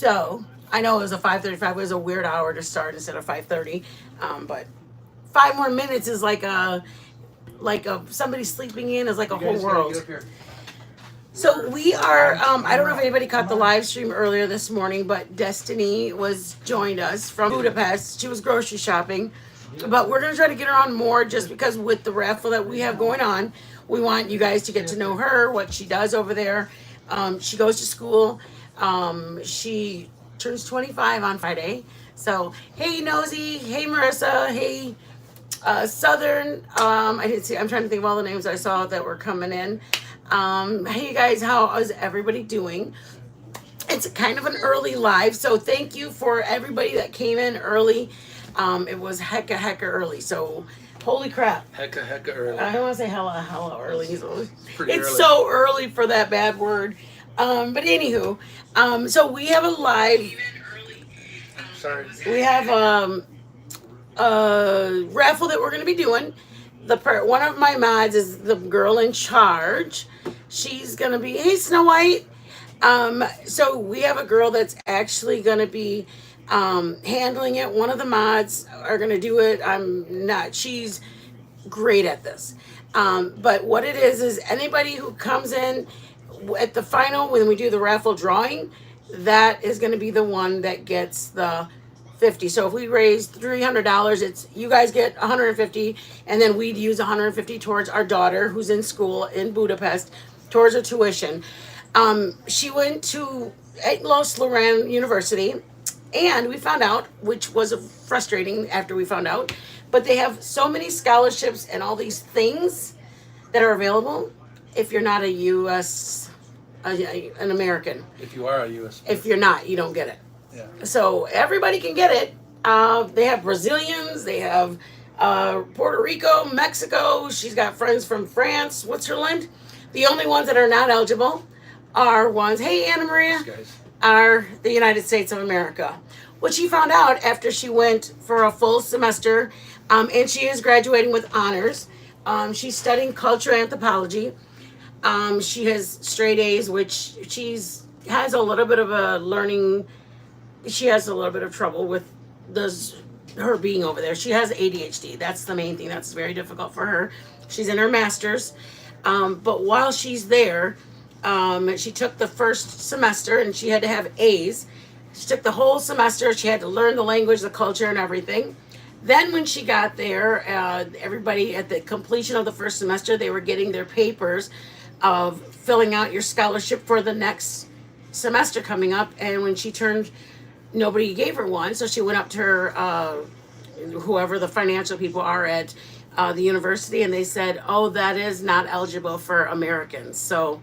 So I know it was a 5:35. It was a weird hour to start instead of 5:30. But 5 more minutes is like a somebody sleeping in is like a whole world. So we are. I don't know if anybody caught the live stream earlier this morning, but Destiny was joined us from Budapest. She was grocery shopping, but we're gonna try to get her on more just because with the raffle that we have going on, we want you guys to get to know her, what she does over there. She goes to school. She turns 25 on Friday. So hey Nosy, hey Marissa, hey Southern. I didn't see. I'm trying to think of all the names I saw that were coming in. Hey you guys, how is everybody doing? It's kind of an early live, so thank you for everybody that came in early. It was hecka early, so holy crap. Hecka early. I don't want to say hella early. It's pretty early. so early for that bad word. But anywho, so we have a live. Sorry. We have a raffle that we're going to be doing. One of my mods is the girl in charge. She's going to be, hey Snow White. So we have a girl that's actually going to be handling it. One of the mods are going to do it. I'm not. She's great at this. But what it is anybody who comes in at the final, when we do the raffle drawing, that is going to be the one that gets the 50. So if we raise $300, it's you guys get 150, and then we'd use 150 towards our daughter who's in school in Budapest, towards her tuition. She went to Los Lorraine University, and we found out, which was frustrating after we found out, but they have so many scholarships and all these things that are available if you're not a U.S. An American. If you are a U.S. If you're not, you don't get it. Yeah. So everybody can get it. They have Brazilians, they have Puerto Rico, Mexico. She's got friends from France, Switzerland. The only ones that are not eligible are ones, hey Anna Maria, are the United States of America. Which she found out after she went for a full semester, and she is graduating with honors. She's studying cultural anthropology. She has straight A's, which has a little bit of a learning. She has a little bit of trouble with her being over there. She has ADHD. That's the main thing. That's very difficult for her. She's in her master's. But while she's there, she took the first semester and she had to have A's. She took the whole semester. She had to learn the language, the culture, and everything. Then when she got there, everybody at the completion of the first semester, they were getting their papers of filling out your scholarship for the next semester coming up. And when she turned, nobody gave her one. So she went up to her, whoever the financial people are at the university, and they said, oh, that is not eligible for Americans. So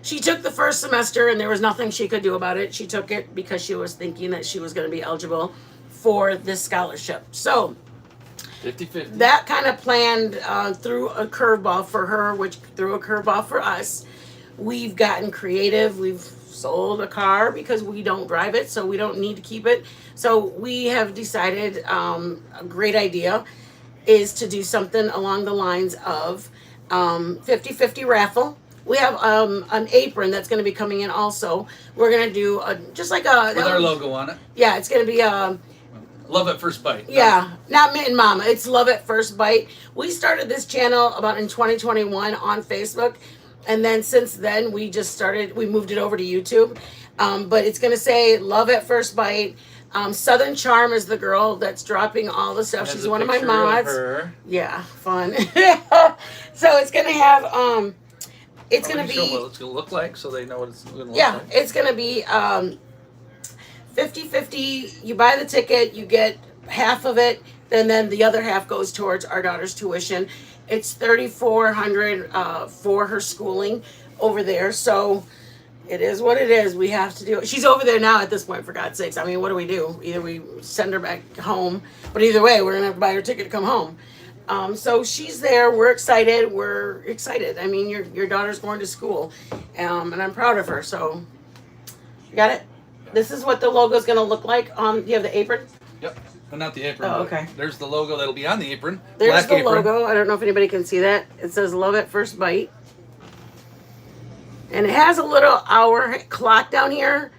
she took the first semester and there was nothing she could do about it. She took it because she was thinking that she was going to be eligible for this scholarship. So 50-50. that kind of planned through a curveball for her, which threw a curveball for us. We've gotten creative. We've sold a car because we don't drive it, so we don't need to keep it. So we have decided a great idea is to do something along the lines of 50-50 raffle. We have an apron that's going to be coming in also. We're going to do just like a... With our logo on it. Yeah, it's going to be Love at First Bite. Yeah, not Mint Mama. It's Love at First Bite. We started this channel about in 2021 on Facebook. And then since then, we moved it over to YouTube. But it's going to say Love at First Bite. Southern Charm is the girl that's dropping all the stuff. She's one of my mods. Yeah, fun. So it's going to have... It's going to be... what it's going to look like so they know what it's going to look like. Yeah, it's going to be 50-50. You buy the ticket, you get half of it, and then the other half goes towards our daughter's tuition. It's $3,400 for her schooling over there. So it is what it is. We have to do it. She's over there now at this point, for God's sakes. I mean, what do we do? Either we send her back home, but either way, we're going to have to buy her ticket to come home. So she's there. We're excited. I mean, your daughter's going to school, and I'm proud of her. So, you got it? This is what the logo is going to look like. Do you have the apron? Yep. Well, not the apron. Oh, okay. There's the logo that'll be on the apron. There's Black the apron. logo. I don't know if anybody can see that. It says Love at First Bite. And it has a little hour clock down here.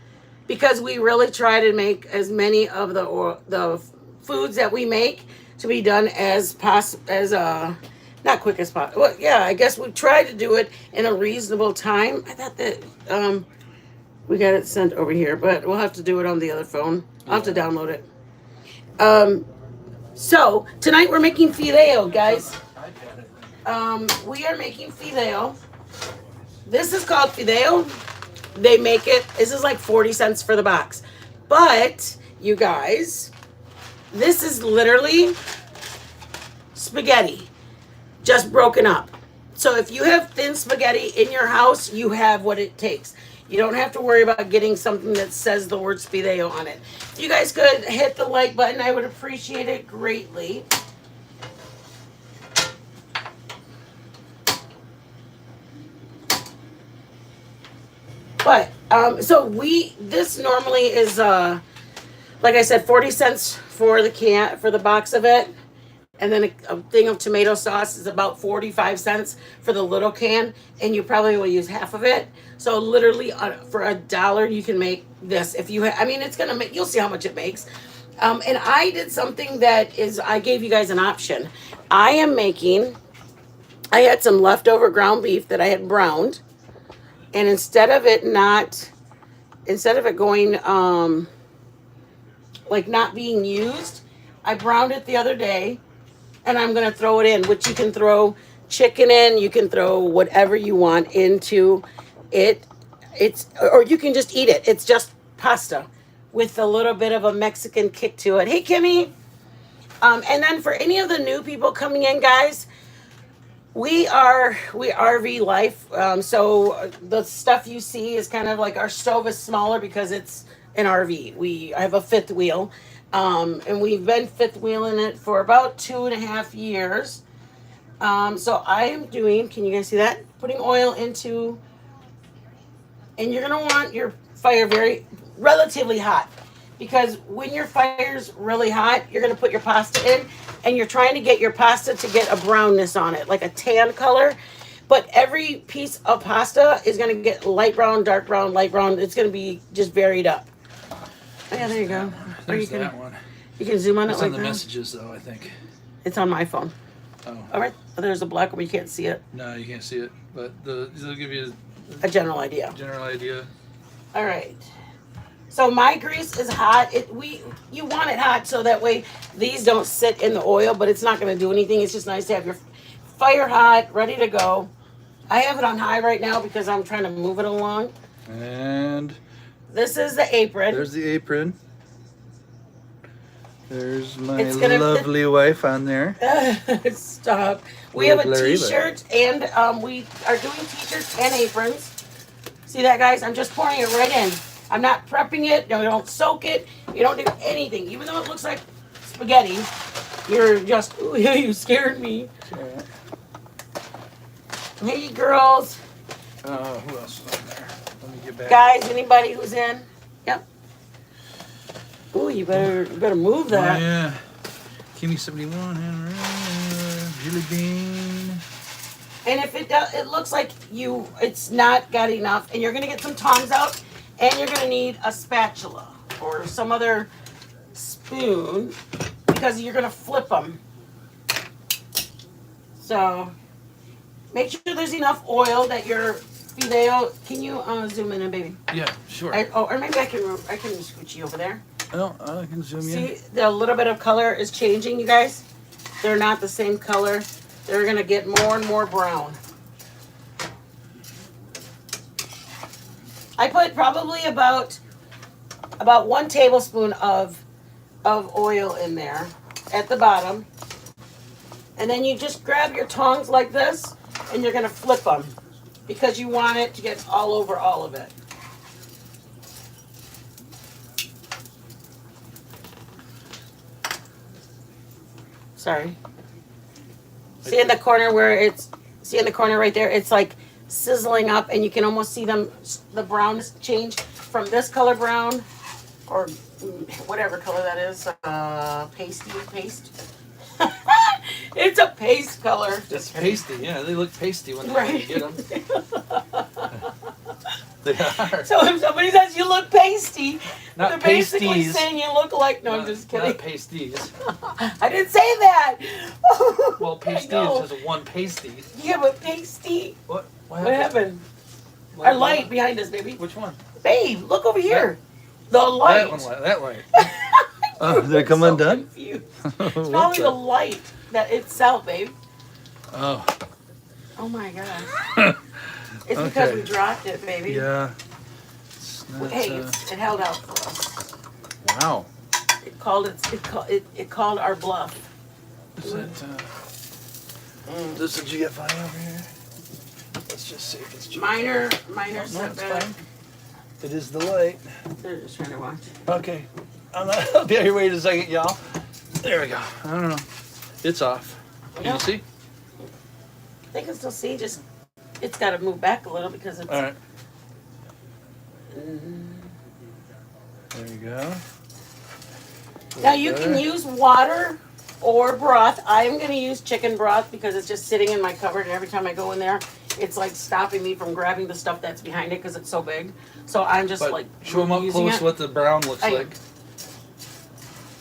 because we really try to make as many of the foods that we make to be done as not quick as possible. Well, yeah, I guess we try to do it in a reasonable time. I thought that we got it sent over here, but we'll have to do it on the other phone. I'll have to download it. So tonight we're making fideo, guys. We are making fideo. This is called fideo. They make it. This is like 40 cents for the box, but you guys, this is literally spaghetti, just broken up. So if you have thin spaghetti in your house, you have what it takes. You don't have to worry about getting something that says the word Fideo on it. If you guys could hit the like button, I would appreciate it greatly. But, so this normally is, like I said, 40 cents for the box of it. And then a thing of tomato sauce is about 45 cents for the little can, and you probably will use half of it. So literally for $1, you can make this. If you, I mean, it's gonna make. You'll see how much it makes. And I did something I gave you guys an option. I had some leftover ground beef that I had browned, and instead of it going like not being used, I browned it the other day. And I'm going to throw it in, which you can throw chicken in. You can throw whatever you want into it. Or you can just eat it. It's just pasta with a little bit of a Mexican kick to it. Hey, Kimmy. And then for any of the new people coming in, guys, we RV life. So the stuff you see is kind of like our stove is smaller because it's an RV. I have a fifth wheel. And we've been fifth wheeling it for about 2.5 years. So I am doing, can you guys see that? Putting oil into, and you're going to want your fire relatively hot, because when your fire's really hot, you're going to put your pasta in, and you're trying to get your pasta to get a brownness on it, like a tan color. But every piece of pasta is going to get light brown, dark brown, light brown. It's going to be just varied up. Oh, yeah, there you go. There's that one. You can zoom on it's it like on the that. messages, though, I think. It's on my phone. Oh. All right. There's a black one. You can't see it. No, you can't see it. But they'll give you a general idea. All right. So my grease is hot. You want it hot so that way these don't sit in the oil, but it's not going to do anything. It's just nice to have your fire hot, ready to go. I have it on high right now because I'm trying to move it along. And this is the apron. There's the apron. There's my lovely wife on there. Stop. We have a t-shirt, and we are doing t-shirts and aprons. See that, guys? I'm just pouring it right in. I'm not prepping it. No, you don't soak it. You don't do anything. Even though it looks like spaghetti, you're just, ooh, you scared me. Yeah. Hey, girls. Who else is on there? Let me get back. Guys, anybody who's in? Yep. Ooh, you better move that. Oh, yeah. Give me 71. Jelly bean. And if it looks like it's not got enough, and you're gonna get some tongs out, and you're gonna need a spatula or some other spoon because you're gonna flip them. So make sure there's enough oil that your fideo. Can you zoom in, baby? Yeah, sure. Or maybe I can scooch you over there. Oh, I can zoom in. See, the little bit of color is changing, you guys. They're not the same color. They're gonna get more and more brown. I put probably about 1 tablespoon of oil in there at the bottom. And then you just grab your tongs like this, and you're gonna flip them because you want it to get all over all of it. Sorry. See in the corner right there, it's like sizzling up, and you can almost see the brownness change from this color brown, or whatever color that is, paste. It's a paste color. It's pasty, yeah. They look pasty when you get them. They are. So if somebody says you look pasty, Not they're basically pasties. saying you look like. No, I'm just kidding. Not pasties. I didn't say that. Well, pasty is just one pasty. Yeah, but pasty. What? What happened? Like Our light behind us, baby. Which one? Babe, look over here. The light. That one. That light. Oh, did it come so undone? Confused. It's probably the light that itself, babe. Oh. Oh my gosh. It's because we dropped it, baby. Yeah. Hey, it held out for us. Wow. It called our bluff. Is that, this a GFI over here? Let's just see if it's GFI. Minor No, setback. it's fine. It is the light. They're just trying to watch. Okay. I'll be here. Wait a second, y'all. There we go. I don't know. It's off. Can you see? They can still see. Just it's got to move back a little because it's. All right. There you go. Now you can use water or broth. I'm going to use chicken broth because it's just sitting in my cupboard, and every time I go in there, it's like stopping me from grabbing the stuff that's behind it because it's so big. So I'm just But like show them up using close it. what the brown looks I- like.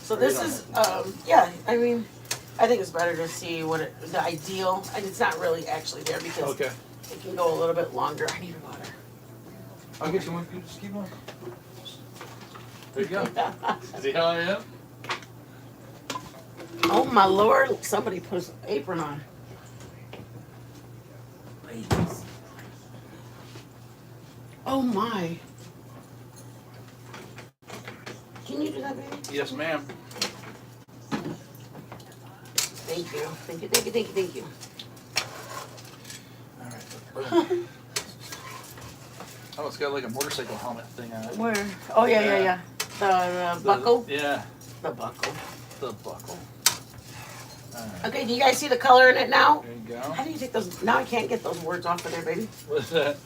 So this is, yeah. I mean, I think it's better to see what the ideal. And it's not really actually there because Okay. it can go a little bit longer. I need water. I'll get you one. You just keep on. There you go. See how I am? Oh my lord! Somebody put an apron on. Please. Oh my! Can you do that, baby? Yes, ma'am. Thank you. Thank you. Thank you. Thank you. Thank you. All right. Oh, it's got like a motorcycle helmet thing on it. Where? Oh yeah. The buckle. Yeah, The buckle. the buckle. All right. Okay. Do you guys see the color in it now? There you go. How do you take those? Now I can't get those words off of there, baby. What's that?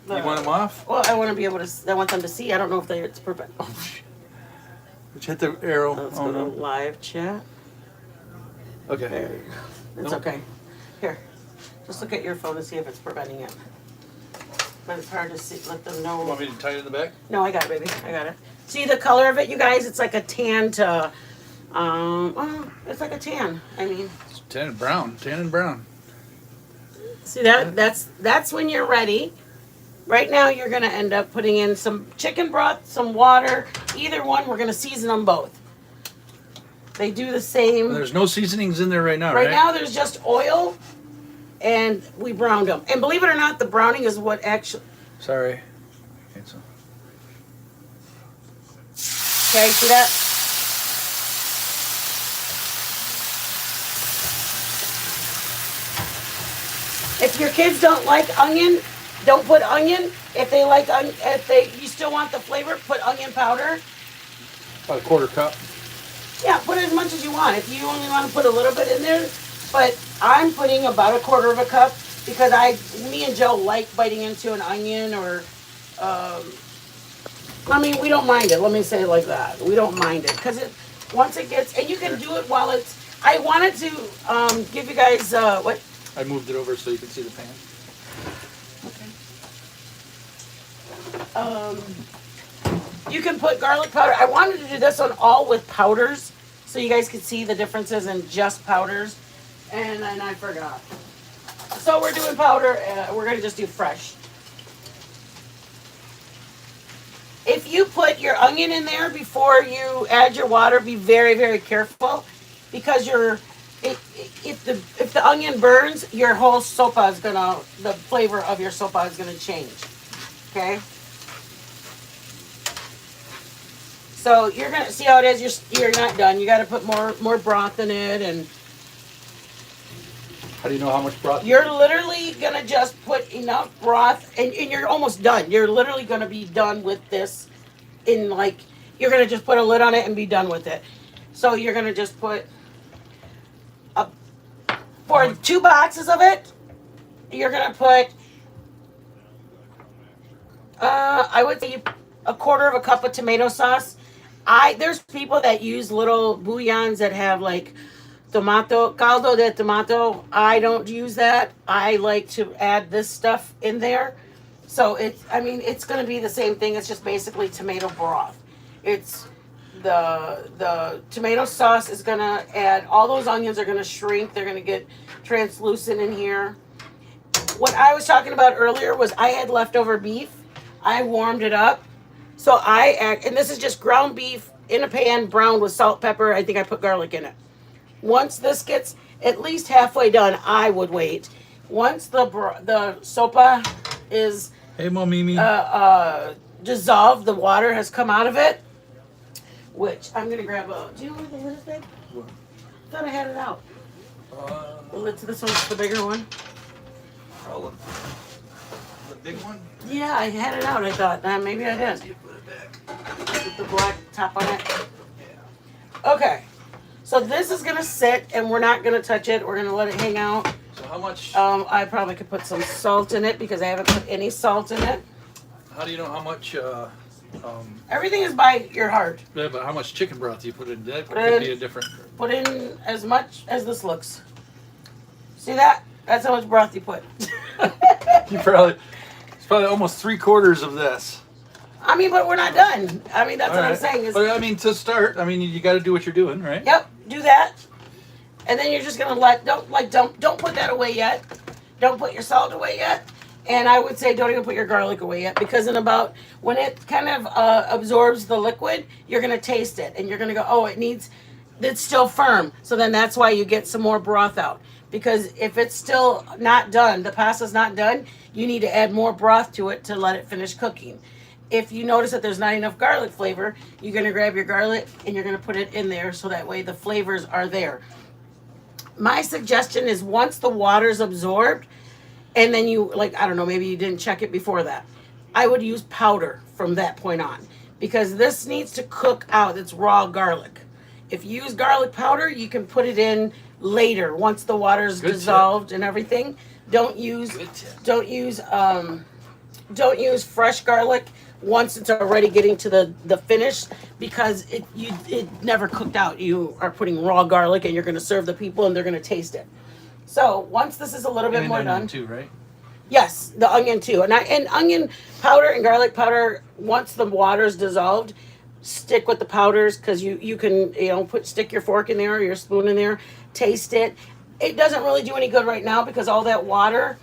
The- You want them off? Well, I want to be able to. I want them to see. I don't know if it's perfect. Oh, shit. Just hit the arrow. Let's Oh, go to no. live chat. Okay. There you go. It's Nope. okay. Here, just look at your phone to see if it's preventing it. But it's hard to see. Let them You know. want me to tie it in the back? No, I got it, baby. I got it. See the color of it, you guys? It's like a tan to. It's like a tan. I mean, It's tan and brown. Tan and brown. see that? That's when you're ready. Right now, you're gonna end up putting in some chicken broth, some water. Either one, we're gonna season them both. They do the same. There's no seasonings in there right now, Right right? now, there's just oil, and we browned them. And believe it or not, the browning is what actually. Sorry. Okay, so. Okay, see that? If your kids don't like onion, don't put onion. If they like onion, you still want the flavor, put onion powder. About a quarter cup. Yeah, put as much as you want. If you only want to put a little bit in there, but I'm putting about a quarter of a cup because me and Joe like biting into an onion or, I mean, we don't mind it. Let me say it like that. We don't mind it because once it gets, and you can do it while it's. I wanted to give you guys what. I moved it over so you can see the pan. You can put garlic powder. I wanted to do this one all with powders so you guys could see the differences in just powders. And then I forgot. So we're doing powder. We're going to just do fresh. If you put your onion in there before you add your water, be very, very careful because if the onion burns, your whole sopa is the flavor of your sopa is gonna change. Okay. So you're gonna see how it is. You're not done. You got to put more broth in it, and How do you know how much broth? you're literally gonna just put enough broth, and you're almost done. You're literally gonna be done with this you're gonna just put a lid on it and be done with it. So you're gonna just put for 2 boxes of it, you're gonna put I would say a quarter of a cup of tomato sauce. There's people that use little bouillons that have like caldo de tomato. I don't use that. I like to add this stuff in there. So it's going to be the same thing. It's just basically tomato broth. It's the tomato sauce is going to add, all those onions are going to shrink. They're going to get translucent in here. What I was talking about earlier was I had leftover beef. I warmed it up. So and this is just ground beef in a pan, browned with salt, pepper. I think I put garlic in it. Once this gets at least halfway done, I would wait. Once the sopa is Hey, Momimi. dissolved, the water has come out of it, which I'm going to grab do you know what it is, babe? What? I thought I had it out. Well, this one's the bigger one. Oh, the big one? Yeah, I had it out. I thought maybe I did. You put it back. With the black top on it. Yeah. Okay. So this is gonna sit, and we're not gonna touch it. We're gonna let it hang out. So how much? I probably could put some salt in it because I haven't put any salt in it. How do you know how much? Everything is by your heart. Yeah, but how much chicken broth do you put in? That Put could in- be a different. Put in as much as this looks. See that? That's how much broth you put. It's probably almost 3/4 of this. I mean, but we're not done. I mean, that's All what I'm right. saying. Is But I mean, to start, I mean, you got to do what you're doing, right? Yep, do that. And then you're just gonna don't put that away yet. Don't put your salt away yet. And I would say don't even put your garlic away yet, because when it kind of absorbs the liquid, you're gonna taste it and you're gonna go, oh, it's still firm. So then that's why you get some more broth out. Because if it's still not done, the pasta's not done, you need to add more broth to it to let it finish cooking. If you notice that there's not enough garlic flavor, you're gonna grab your garlic and you're gonna put it in there so that way the flavors are there. My suggestion is once the water's absorbed, and then I don't know, maybe you didn't check it before that, I would use powder from that point on, because this needs to cook out. It's raw garlic. If you use garlic powder, you can put it in later once the water's Good dissolved tip. and everything. Don't use Good tip. don't use fresh garlic once it's already getting to the finish, because it never cooked out. You are putting raw garlic and you're going to serve the people and they're going to taste it. So once this is a little bit And more onion done, too, right? yes, the onion too, and onion powder and garlic powder. Once the water's dissolved, stick with the powders, because you can stick your fork in there or your spoon in there, taste it. It doesn't really do any good right now because all that water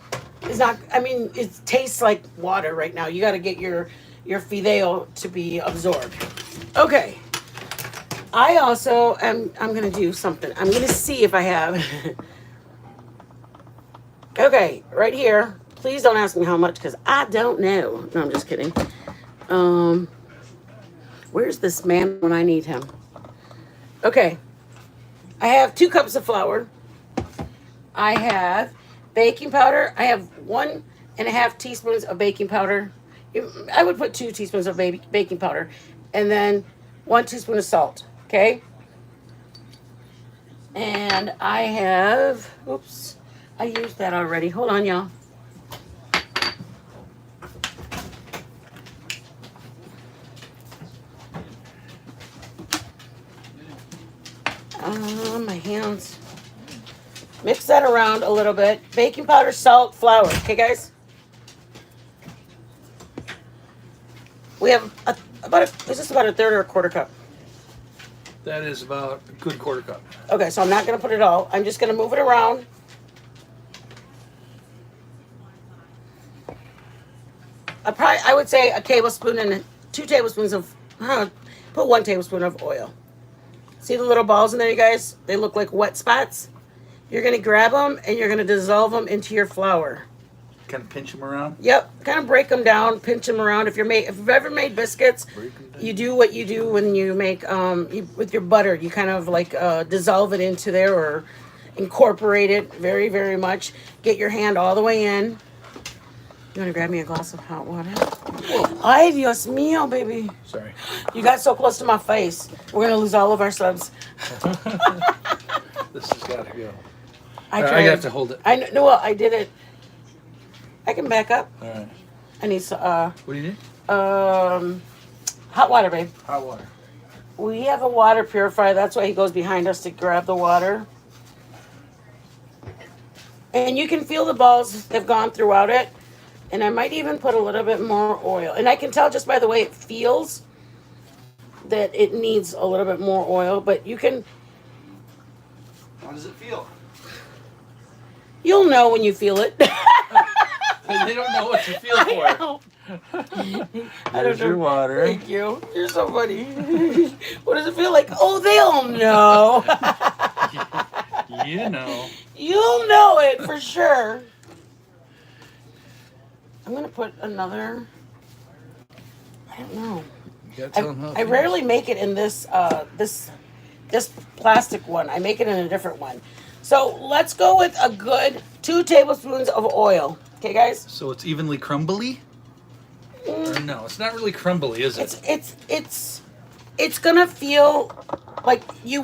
is not. I mean, it tastes like water right now. You got to get your Fideo to be absorbed. Okay. I also I'm gonna do something. I'm gonna see if I have. Okay, right here. Please don't ask me how much, because I don't know. No, I'm just kidding. Where's this man when I need him? Okay. I have 2 cups of flour. I have baking powder. I have 1.5 teaspoons of baking powder. I would put 2 teaspoons of baking powder. And then 1 teaspoon of salt. Okay? And I have, oops, I used that already. Hold on, y'all. My hands. Mix that around a little bit. Baking powder, salt, flour. Okay, guys? We have is this about a third or a quarter cup? That is about a good 1/4 cup. Okay, so I'm not going to put it all. I'm just going to move it around. I would say a tablespoon and 2 tablespoons of, put 1 tablespoon of oil. See the little balls in there, you guys? They look like wet spots. You're going to grab them and you're going to dissolve them into your flour. Kind of pinch them around. Yep, kind of break them down, pinch them around. If you've ever made biscuits, you do what you do when you make with your butter. You kind of like dissolve it into there or incorporate it very, very much. Get your hand all the way in. You want to grab me a glass of hot water? Ay, Dios mío, baby. Sorry. You got so close to my face. We're going to lose all of our subs. This has got to go. I I tried. have to hold it. I know. Well, I did it. I can back up. All right. I need What do you need? hot water, babe. Hot water. We have a water purifier. That's why he goes behind us to grab the water. And you can feel the balls have gone throughout it. And I might even put a little bit more oil. And I can tell just by the way it feels that it needs a little bit more oil, but you can, How does it feel? you'll know when you feel it. They don't know what to feel I for. know. I There's don't your know. water. Thank you. You're so funny. What does it feel like? Oh, they'll know. You know. You'll know it for sure. I'm gonna put another. I don't know. You gotta tell them how it I feels. rarely make it in this plastic one. I make it in a different one. So let's go with a good 2 tablespoons of oil. Okay, guys. So it's evenly crumbly? Or no, it's not really crumbly, is it? It's gonna feel like you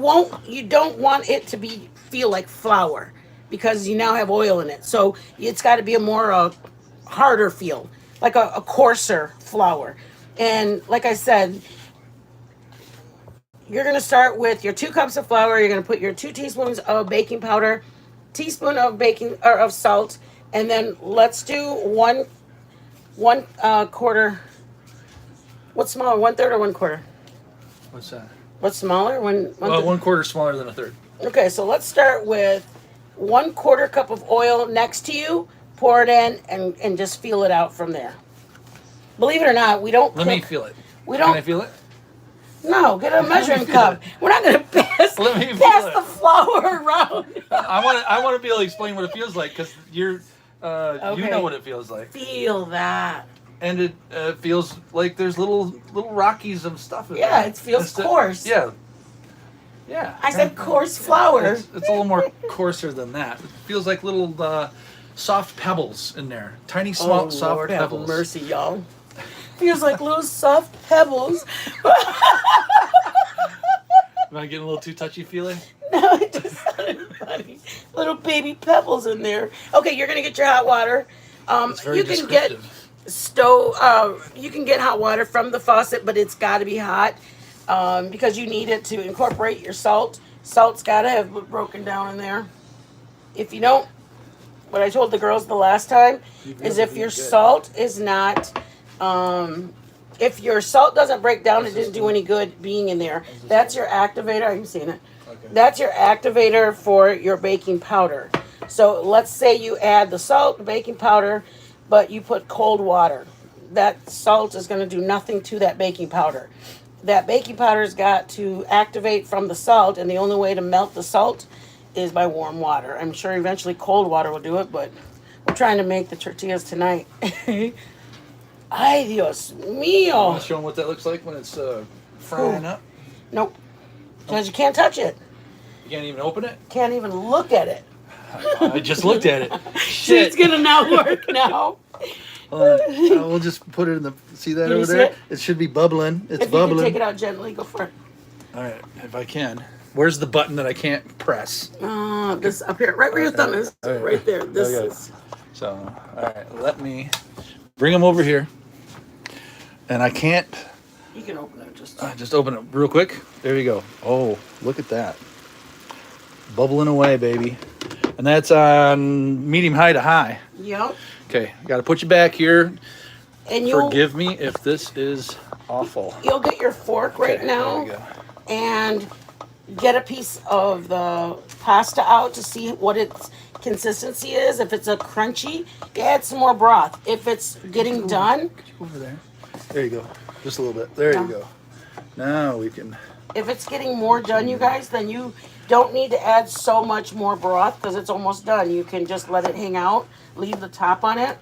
don't want it to feel like flour because you now have oil in it. So it's got to be a more harder feel, like a coarser flour. And like I said, you're gonna start with your 2 cups of flour. You're gonna put your 2 teaspoons of baking powder, teaspoon of baking or of salt, and then let's do one quarter. What's smaller, 1/3 or 1/4? What's that? What's smaller? Well, 1/4 smaller than 1/3. Okay, so let's start with 1/4 cup of oil next to you. Pour it in and just feel it out from there. Believe it or not, we don't. Let me feel it. We Can don't. I feel it? No, get a measuring feel cup. it. We're not gonna pass Let me feel pass it. the flour around. I want to be able to explain what it feels like because you Okay. know what it feels like, Feel that. and it feels like there's little rockies of stuff in Yeah, there. it feels coarse. Yeah. Yeah. I said coarse flour. It's a little more coarser than that. It feels like little soft pebbles in there. Tiny, small, soft Lord pebbles. have mercy, y'all. Feels like little soft pebbles. Am I getting a little too touchy-feely? No, it just sounded funny. Little baby pebbles in there. Okay, you're gonna get your hot water. It's very You can get descriptive. you can get hot water from the faucet, but it's got to be hot because you need it to incorporate your salt. Salt's got to have broken down in there. If you don't, what I told the girls the last time is if your salt is not if your salt doesn't break down, it didn't do any good being in there. That's your activator. I'm seeing it. Okay. That's your activator for your baking powder. So let's say you add the salt, the baking powder, but you put cold water. That salt is going to do nothing to that baking powder. That baking powder's got to activate from the salt, and the only way to melt the salt is by warm water. I'm sure eventually cold water will do it, but we're trying to make the tortillas tonight. Ay, Dios Want mío. to show them what that looks like when it's frying up? Nope. Because you can't touch it. You can't even open it? Can't even look at it. I just looked at it. See, it's Shit. going to not work now. We'll just put it in the. See that Can you over see there? it? It should be bubbling. It's If you can bubbling. take it out gently, go for it. All right, if I can. Where's the button that I can't press? This up here, right where your thumb is. Okay. Right there. This Okay. is. So, all right, let me bring them over here. And I can't. You can open it Just open it real quick. There you go. Oh, look at that. Bubbling away, baby. And that's on medium high to high. Yep. Okay, got to put you back here. And you'll Forgive me if this is awful. you'll get your fork right Okay, now There we go. and get a piece of the pasta out to see what its consistency is. If it's a crunchy, add some more broth. If it's getting done, Over there. There you go. Just a little bit. There Yeah. you go. Now we can. if it's getting more done, you guys, then you don't need to add so much more broth because it's almost done. You can just let it hang out, leave the top on it.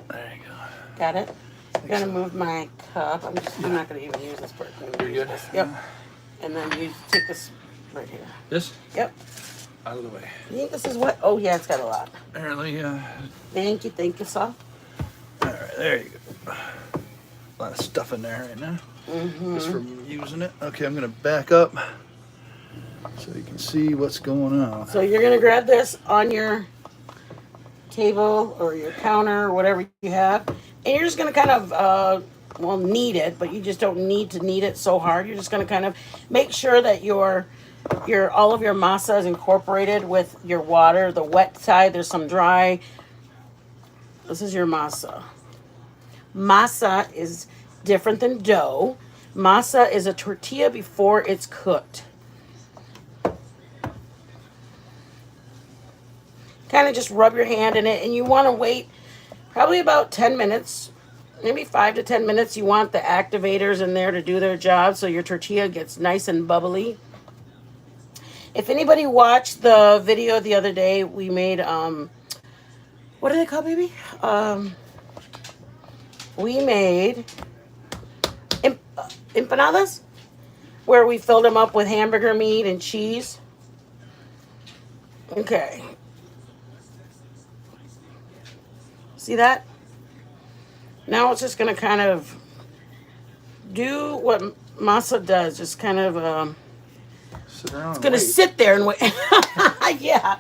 There you go. Got it? I'm gonna move my cup. I'm not gonna even use this part. I'm gonna You're use good? this. Yep. And then you take this right here. This Yep. out of the way. You think this is what? Oh yeah, it's got a lot. Apparently, Thank you, sir. all right, there you go. A lot of stuff in there right now. Just from using it. Okay, I'm gonna back up so you can see what's going on. So you're gonna grab this on your table or your counter or whatever you have, and you're just gonna kind of knead it, but you just don't need to knead it so hard. You're just gonna kind of make sure that your all of your masa is incorporated with your water. The wet side, there's some dry. This is your masa. Masa is different than dough. Masa is a tortilla before it's cooked. Kind of just rub your hand in it, and you want to wait probably about 10 minutes, maybe 5 to 10 minutes. You want the activators in there to do their job so your tortilla gets nice and bubbly. If anybody watched the video the other day, we made, what are they called, baby? We made empanadas, where we filled them up with hamburger meat and cheese. Okay. See that? Now it's just going to kind of do what masa does. Just kind of, Sit down. it's going to sit there and wait. Yeah.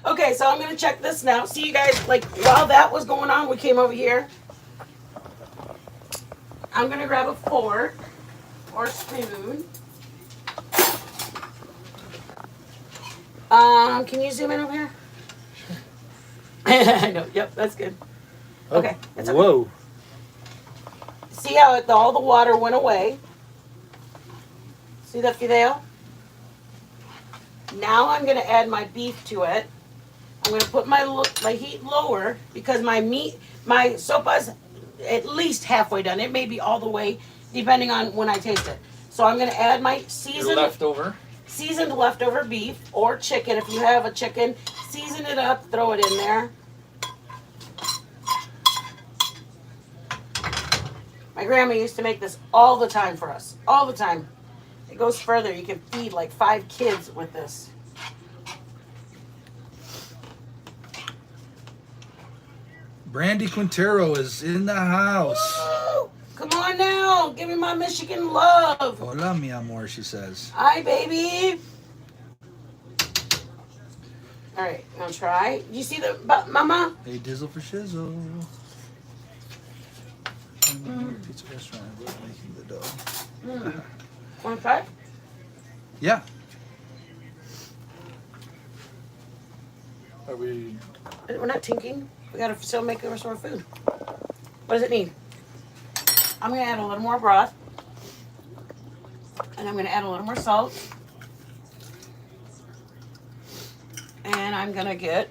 Okay, so I'm going to check this now. See, you guys, like, while that was going on, we came over here. I'm going to grab a fork or spoon. Can you zoom in over here? I know. Yep, that's good. Okay. That's okay. Whoa. See how all the water went away? See that, Fideo? Now I'm going to add my beef to it. I'm going to put my heat lower because my sopa's at least halfway done. It may be all the way, depending on when I taste it. So I'm going to add my seasoned leftover beef or chicken. If you have a chicken, season it up, throw it in there. My grandma used to make this all the time for us. All the time. It goes further. You can feed like 5 kids with this. Brandy Quintero is in the house. Woo! Come on now. Give me my Michigan love. Hola, mi amor, she says. Hi, baby. All right. Now try. You see the mama? Hey, dizzle for shizzle. Pizza restaurant was making the dough. Want to try? Yeah. Are we? We're not tinking. We gotta still make the rest of our food. What does it need? I'm gonna add a little more broth, and I'm gonna add a little more salt, and I'm gonna get.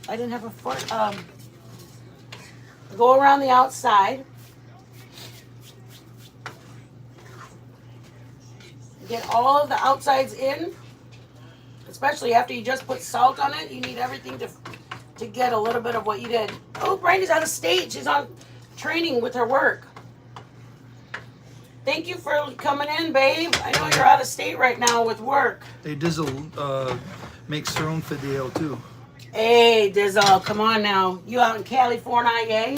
I didn't have a fork. Go around the outside. Get all of the outsides in, especially after you just put salt on it. You need everything to get a little bit of what you did. Oh, Brandy's out of state. She's on training with her work. Thank you for coming in, babe. I know you're out of state right now with work. Hey, Dizzle makes her own Fideo too. Hey, Dizzle, come on now. You out in California, yay?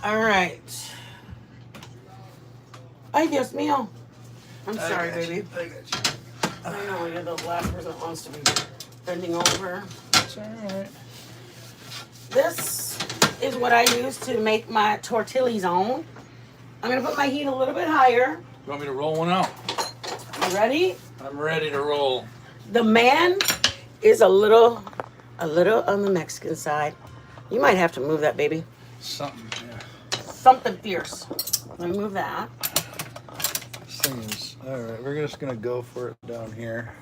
All right. Ay, Dios mío. I'm sorry, baby. I got you. I know you're the last person that wants to be bending over. That's all right. This is what I use to make my tortillas on. I'm gonna put my heat a little bit higher. You want me to roll one out? You ready? I'm ready to roll. The man is a little on the Mexican side. You might have to move that, baby. Something, yeah. Something fierce. Let me move that. This thing is, all right, we're just gonna go for it down here.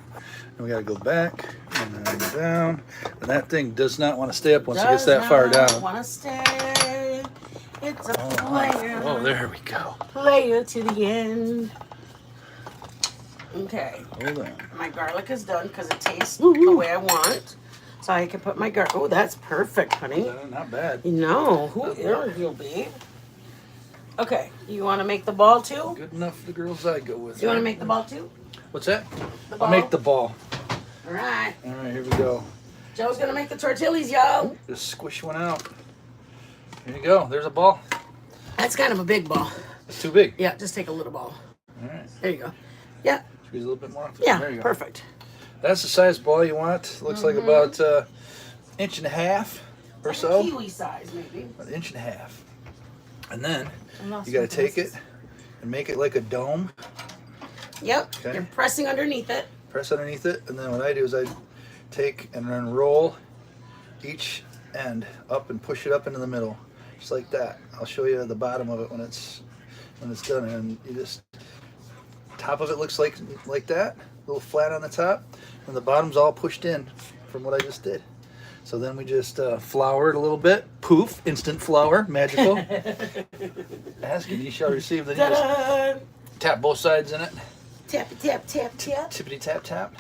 And we gotta go back and then down. And that thing does not want to stay up once it gets that far down. Want to stay? It's a player. Oh, there we go. Player to the end. Okay. Hold on. My garlic is done because it tastes the way I want. So I can put my garlic. Oh, that's perfect, honey. Not bad. No, who are you, babe? Okay, you want to make the ball too? Good enough for the girls I go with. You want to make the ball too? What's that? The ball? I'll make the ball. All right. All right, here we go. Joe's going to make the tortillas, y'all. Just squish one out. Here you go. There's a ball. That's kind of a big ball. It's too big. Yeah, just take a little ball. All right. There you go. Yeah. Squeeze a little bit more. Yeah, there you go. perfect. That's the size ball you want. Looks like about an inch and a half or Like so. a kiwi size, maybe. An inch and a half. And then I lost you got my to take it, glasses. and make it like a dome. Yep. Okay. You're pressing underneath it. Press underneath it, and then what I do is I take and then roll each end up and push it up into the middle, just like that. I'll show you the bottom of it when it's done, and you just top of it looks like that, a little flat on the top, and the bottom's all pushed in from what I just did. So then we just flour it a little bit. Poof, instant flour, magical. Ask and you shall receive. Then you just tap both sides in it. Tap, tap, tap, tap. Tippity tap tap.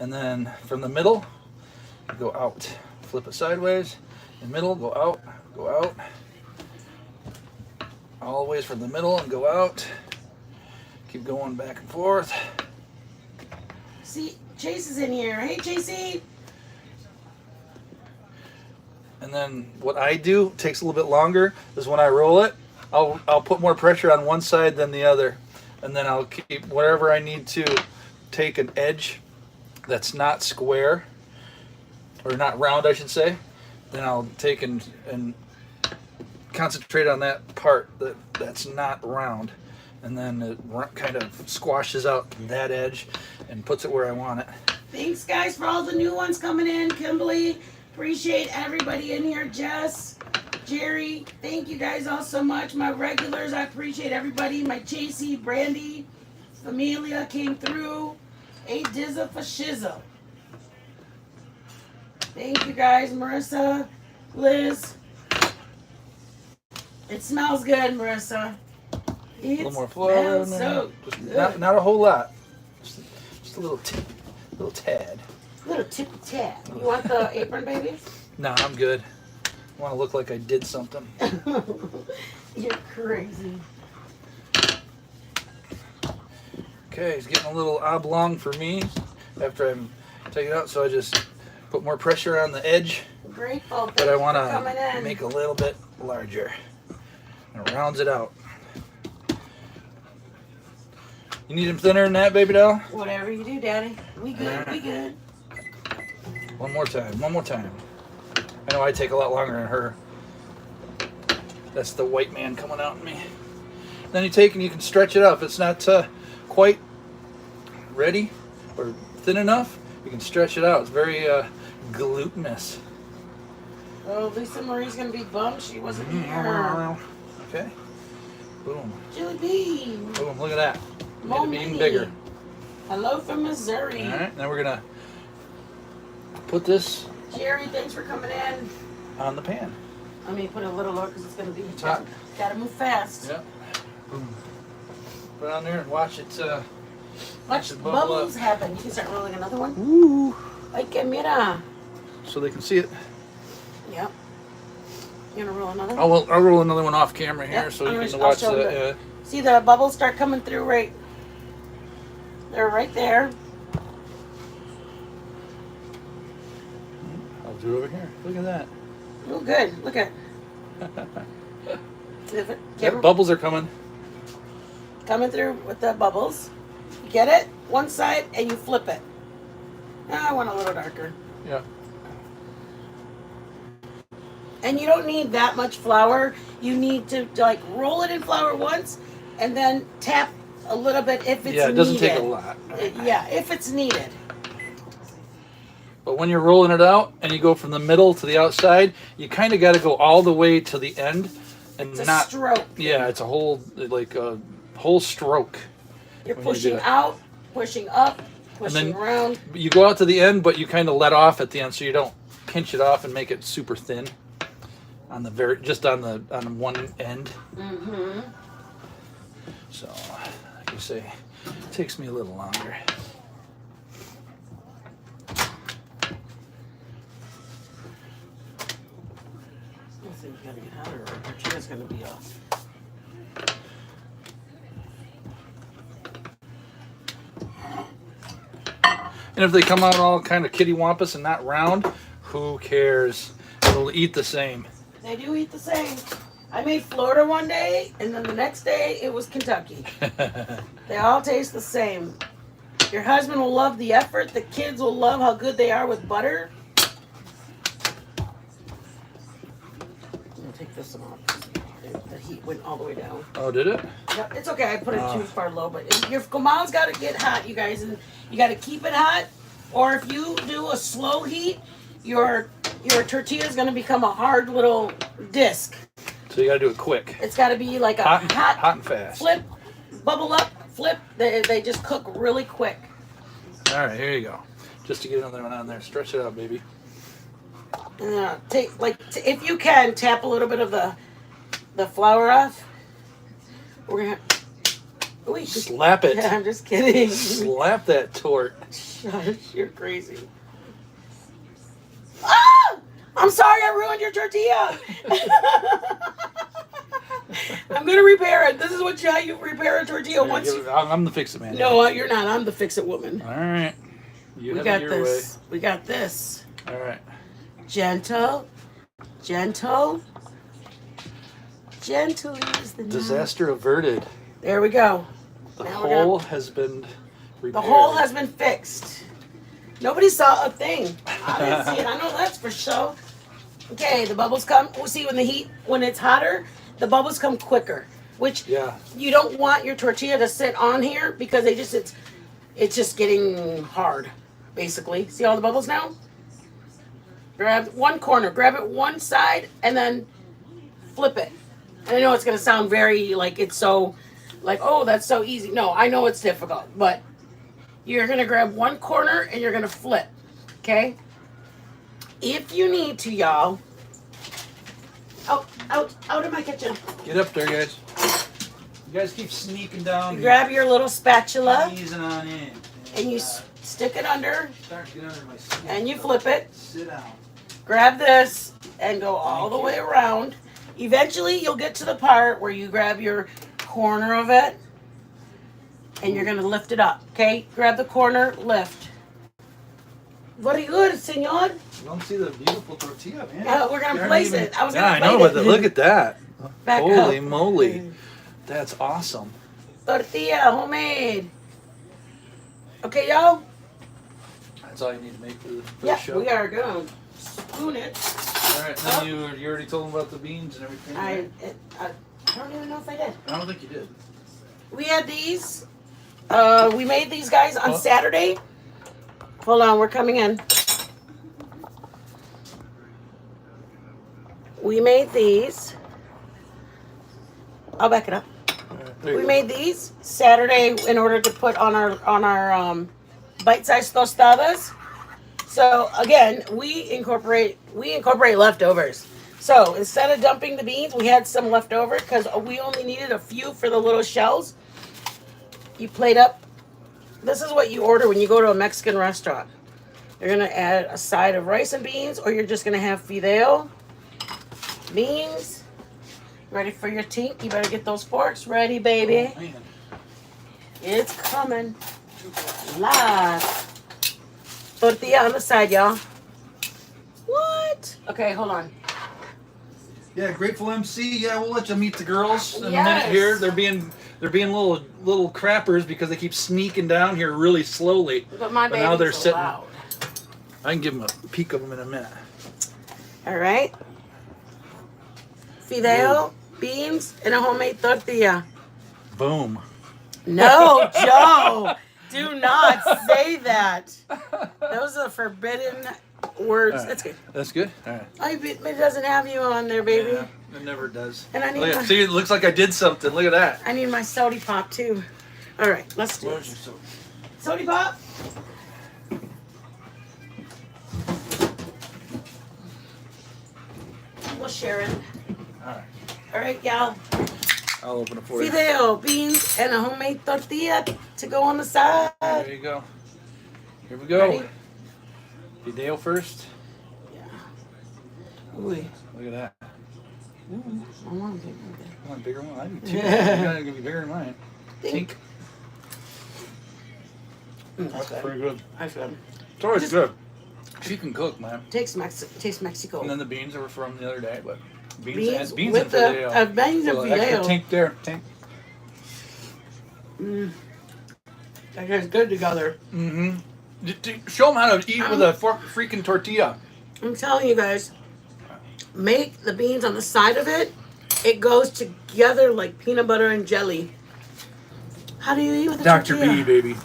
And then from the middle, go out. Flip it sideways. In the middle, go out, go out. All the ways from the middle and go out. Keep going back and forth. See, Chase is in here. Hey, Chasey. And then what I do takes a little bit longer is when I roll it, I'll put more pressure on one side than the other. And then I'll keep whatever I need to take an edge that's not square, or not round, I should say. Then I'll take and concentrate on that part that's not round. And then it kind of squashes out that edge and puts it where I want it. Thanks, guys, for all the new ones coming in. Kimberly, appreciate everybody in here. Jess, Jerry, thank you guys all so much. My regulars, I appreciate everybody. My Chasey, Brandy, Familia came through. A Dizza for Shizza. Thank you guys, Marissa, Liz. It smells good, Marissa. A little more flour in there. So Just good. not a whole lot. Just a little tad. Little tippy tap. You want the apron, baby? No, I'm good. I want to look like I did something. You're crazy. Okay, it's getting a little oblong for me after I'm taking it out, so I just put more pressure on the edge, Grateful. but I Thank want you for coming to in. make a little bit larger. And it rounds it out. You need them thinner than that, baby doll? Whatever you do, Daddy. We good. We good. One more time, one more time. I know I take a lot longer than her. That's the white man coming out in me. Then you take and you can stretch it up. If it's not quite ready or thin enough, you can stretch it out. It's very glutinous. Oh, Lisa Marie's gonna be bummed she wasn't here. Okay. Boom. Jelly bean. Boom. Look at that. Made it even Mommy. bigger. Hello from Missouri. All right. Now we're gonna put this Jerry, thanks for coming in. on the pan. Let me put it a little lower because it's gonna be hot. Gotta move fast. Yep. Boom. Put it on there and watch it. Watch it bubble bubbles up. happen. You can start rolling another one. Ooh. Ay, que mira. So they can see it. Yep. You gonna roll another one? I'll roll another one off camera here Yep, so you can I'll watch show the. See the bubbles start coming through right. They're right there. I'll do it over here. Look at that. Oh, good. Look at. Yep, bubbles are coming. Coming through with the bubbles. You get it? One side and you flip it. Ah, I want a little darker. Yeah. And you don't need that much flour. You need to like roll it in flour once and then tap a little bit if it's needed. Yeah, it doesn't take a lot. Yeah, if it's needed. But when you're rolling it out and you go from the middle to the outside, you kind of got to go all the way to the end and It's a not. stroke. Yeah, it's a whole whole stroke. You're when you do pushing it. out, pushing up, pushing then- around. You go out to the end, but you kind of let off at the end, so you don't pinch it off and make it super thin on the just on one end. Mm-hmm. So, like I say, it takes me a little longer. I think you gotta get hotter or your chair's gonna be off. And if they come out all kind of kittywampus and not round, who cares? It'll eat the same. They do eat the same. I made Florida one day, and then the next day it was Kentucky. They all taste the same. Your husband will love the effort. The kids will love how good they are with butter. I'm gonna take this one off. There the heat went all the way down. Oh, did it? Yep, it's okay. I put it too far low, but your comal's got to get hot, you guys, and you got to keep it hot. Or if you do a slow heat, your tortilla is going to become a hard little disc. So you got to do it quick. It's got to be like a Hot and fast. flip, bubble up, flip. They just cook really quick. All right, here you go. Just to get another one on there. Stretch it out, baby. If you can, tap a little bit of the flour off. We're gonna. Ooh, Slap it. Yeah, I'm just kidding. Slap that tort. Shush, you're crazy. Ah! I'm sorry, I ruined your tortilla. I'm gonna repair it. This is how you repair a tortilla. I'm the fix-it man. No, you're not. I'm the fix-it woman. All right. You We have got it your this. We got this. way. All right. Gentle, gentle, gentle is the Disaster averted. There we go. The Now hole has been repaired. The hole has been fixed. Nobody saw a thing. I didn't see it. I know that's for sure. Okay, the bubbles come. We'll see when it's hotter, the bubbles come quicker. Which you don't want your tortilla to sit on here because it's just getting hard, basically. See all the bubbles now? Grab one corner, grab it one side, and then flip it. And I know it's gonna sound very oh, that's so easy. No, I know it's difficult, but you're gonna grab one corner and you're gonna flip, okay? If you need to, y'all. Out of my kitchen. Get up there, guys. You guys keep sneaking down. You grab your little spatula Easing on in. and you stick it under, Start to get under my skin. and you flip it. Sit down. Grab this and go all the way around. Eventually, you'll get to the part where you grab your corner of it and you're gonna lift it up. Okay, grab the corner, lift. Very good, senor. You don't see the beautiful tortilla, man. We're gonna place it. I was gonna I know, plate but it. look at that. Back Holy up. moly. That's awesome. Tortilla, homemade. Okay, y'all. That's all you need to make for the Yeah, show. we are gonna spoon it. All right, then you already told them about the beans and everything. I don't even know if I did. I don't think you did. We had these. We made these guys on Saturday. Hold on, we're coming in. We made these. I'll back it up. We made these Saturday in order to put on our bite-sized tostadas. So again, we incorporate leftovers. So instead of dumping the beans, we had some left over because we only needed a few for the little shells. You plate up. This is what you order when you go to a Mexican restaurant. You're gonna add a side of rice and beans, or you're just gonna have fideo, beans. Ready for your tink? You better get those forks ready, baby. Oh, man. It's coming. Live. Tortilla on the side, y'all. What? Okay, hold on. Yeah, Grateful MC. Yeah, we'll let you meet the girls in a Yes. minute here. They're being little crappers because they keep sneaking down here really slowly. But my baby's now they're so sitting. loud. I can give them a peek of them in a minute. All right. Fideo, beans, and a homemade tortilla. Boom. No, Joe. Do not say that. Those are forbidden words. Right. That's good. That's good. All right. It doesn't have you on there, baby. Yeah, it never does. And I need Look, my- see, it looks like I did something. Look at that. I need my sody pop too. All right, let's do Where's this. your Sody pop. We'll share it. All right. All right, y'all. I'll open it for you. Fideo, beans, and a homemade tortilla to go on the side. There you go. Here we go. Ready? Fideo first. Ooh. Look at that. I want to I want a bigger one. I need two. It's gonna be bigger than mine. think. That's That's good. pretty good. That's good. It's always good. She can cook, man. Taste Mexico. And then the beans were from the other day, but Beans beans with and the Fideo. beans and Little extra Fideo. tink there. Tink. That goes good together. Mm-hmm. Show them how to eat with a freaking tortilla. I'm telling you guys, make the beans on the side of it It goes together like peanut butter and jelly. How do you eat with a Dr. tortilla? B, baby.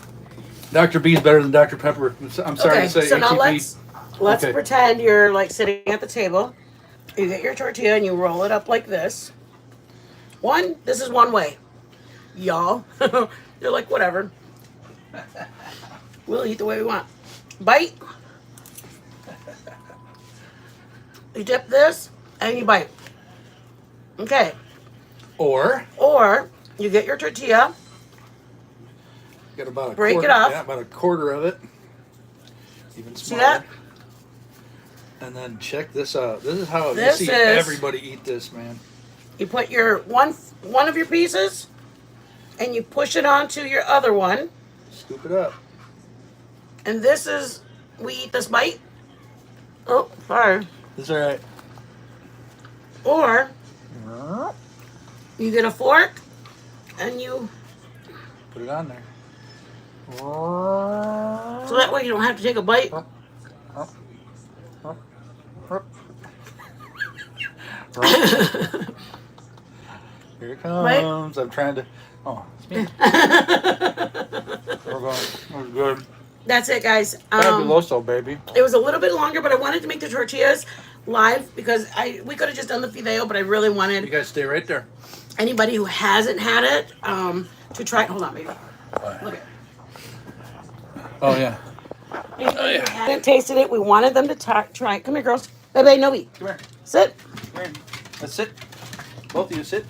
Dr. B is better than Dr. Pepper. I'm sorry Okay, to say. so now HEP. let's Okay. pretend you're like sitting at the table. You get your tortilla and you roll it up like this. This is one way. Y'all, you're like, whatever. We'll eat the way we want. Bite. You dip this and you bite. Okay. Or You get your tortilla. got about a Break quarter, it off. Yeah, about a quarter of it. Even See smaller. that? And then check this out. This is how This you see is- everybody eat this, man. You put your one of your pieces and you push it onto your other one. Scoop it up. And this is, we eat this bite. Oh, sorry. It's all right. Or you get a fork and you, Put it on there. so that way you don't have to take a bite. Here it comes. I'm trying to. Oh, it's me. We're good. That's it, guys. Fabuloso, baby. It was a little bit longer, but I wanted to make the tortillas live because we could have just done the fideo, but I really You wanted guys stay right there. anybody who hasn't had it to try it. Hold on, baby. Look at Oh yeah. anybody who hadn't tasted it. We wanted them to try it. Come here, girls. Baby, Novi. Come here. Sit. Come here. Let's sit. Both of you sit.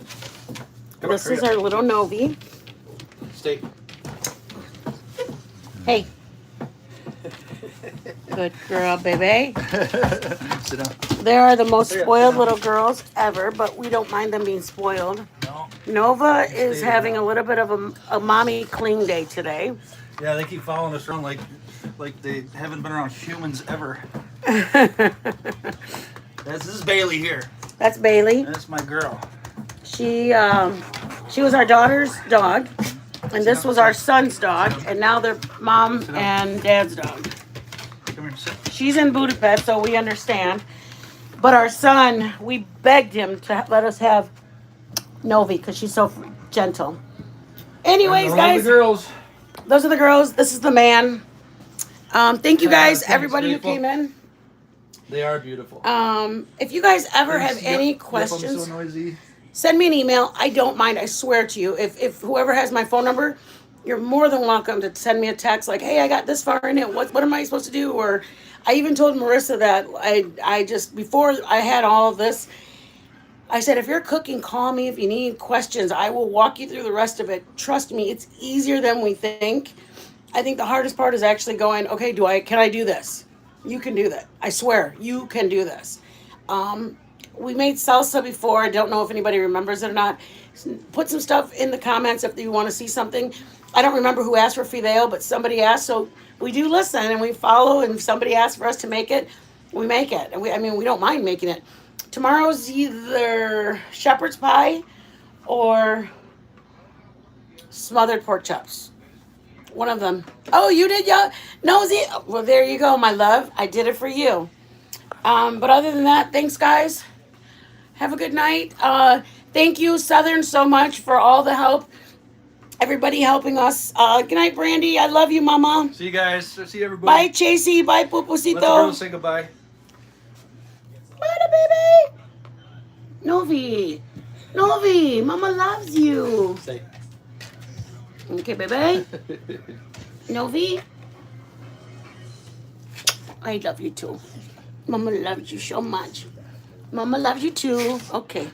Come This on, is hurry our little Novi. up. Stay. Hey. Good girl, baby. Sit down. They are the most Yeah, spoiled yeah. little girls ever, but we don't mind them being spoiled. No. Nova is there having now. a little bit of a mommy cling day today. Yeah, they keep following us around like they haven't been around humans ever. This is Bailey here. That's Bailey. That's my girl. She was our daughter's dog, and this was our son's dog, and now they're mom and dad's dog. Come here, sit. She's in Budapest, so we understand. But our son, we begged him to let us have Novi because she's so gentle. Anyways, Those are guys, the girls. those are the girls. This is the man. Thank you guys, Thanks, everybody who beautiful. came in. They are beautiful. If you guys ever have Yep, any yep, I'm questions, so noisy. send me an email. I don't mind. I swear to you. If whoever has my phone number, you're more than welcome to send me a text like, hey, I got this far in it. What am I supposed to do? Or I even told Marissa that I just, before I had all of this, I said, if you're cooking, call me. If you need questions, I will walk you through the rest of it. Trust me, it's easier than we think. I think the hardest part is actually going, okay, can I do this? You can do that. I swear, you can do this. We made salsa before. I don't know if anybody remembers it or not. Put some stuff in the comments if you want to see something. I don't remember who asked for fideo, but somebody asked. So we do listen and we follow. And if somebody asks for us to make it, we make it. And we don't mind making it. Tomorrow's either shepherd's pie or smothered pork chops. One of them. Oh, you did, yeah? Nosy. Well, there you go, my love. I did it for you. But other than that, thanks, guys. Have a good night. Thank you, Southern, so much for all the help. Everybody helping us. Good night, Brandy. I love you, Mama. See you guys. See everybody. Bye, Chasey. Bye, Let the Pupusito. girls say goodbye. Bye, baby. Novi. Novi, Mama loves you. Say. Okay, baby. Novi. I love you too. Mama loves you so much. Mama loves you too. Okay.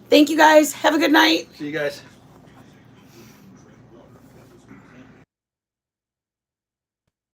Thank you guys. Have a good night. See you guys.